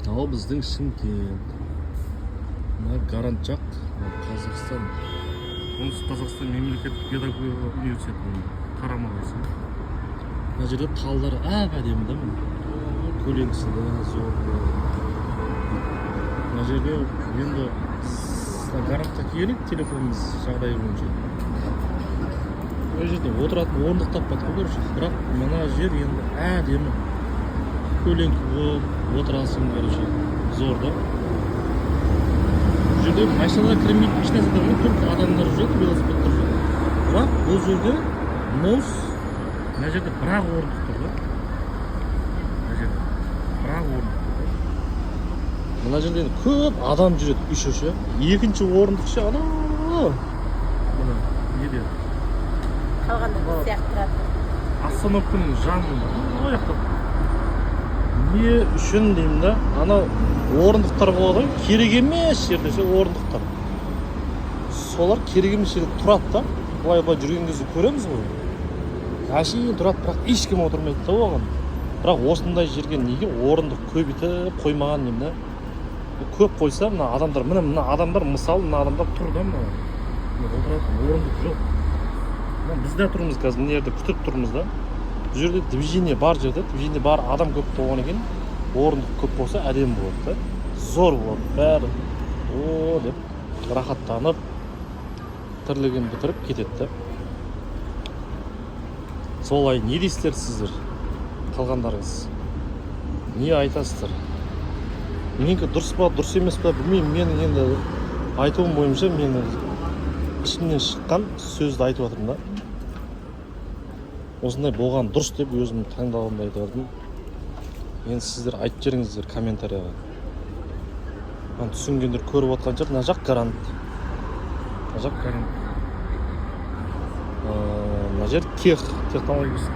Ал біздің Шымкент. Мына Гарант жақ, Қазақстан. Оңтүстік Қазақстан мемлекеттік педагогика университетінің қарамағысы. Мына жерде талдар әдемі да міне. Көлеңкесі де зор. Мына жерде енді Гарантқа келіп телефонымыз жағдайы бойынша. Бұл жерде отыратын орындық таппады ғой, бірақ мына жер енді әдемі. Көлеңкі болып отырасың, зор да. Бұл жерде машиналар кірмейді, ешнәрсе де жоқ, только адамдар жүреді, велосипедтер жүреді. Бірақ бұл жерде мұз, мына жерде бірақ орындық тұр да. Мына жерде бірақ орындық тұр. Мына жерде көп адам жүреді, үшінші. Екінші орындық ше, анау. Мына неде? Қалғанда біз сияқты тұрады. Остановканың жанында. Ой, не үшін деймін да, анау орындықтар болады ғой, керек емес жерде ше орындықтар. Солар керек емес жерде тұрады да, былай жүрген кезде көреміз ғой. Әшейін тұрады, бірақ ешкім отырмайды да оған. Бірақ осындай жерге неге орындық көбейтіп қоймаған деймін да. Көп қойса, мына адамдар мысалы, мына адамдар тұр да, мына отыратын орындық жоқ. Біз де тұрмыз қазір, мына жерде күтіп тұрмыз да. Бұл жерде движение бар жерде, движение бар, адам көп болған екен, орындық көп болса әдемі болады да. Зор болады, бәрі о деп рахаттанып, тірлігін бітіріп кетеді да. Солай не дейсіздер сіздер, қалғандарыңыз? Не айтасыздар? Менікі дұрыс па, дұрыс емес па білмеймін. Мен енді айтуым бойынша мен ішімнен шыққан сөзді айтып жатырмын да. Осындай болған дұрыс деп өзім таңдауымды айтып жатырмын. Енді сіздер айтып жіберіңіздер комментарияға. Түсінгендер көріп отқан шығар. Мына жақ Гарант. Мына жақ Гарант. Мына жер технологиясы.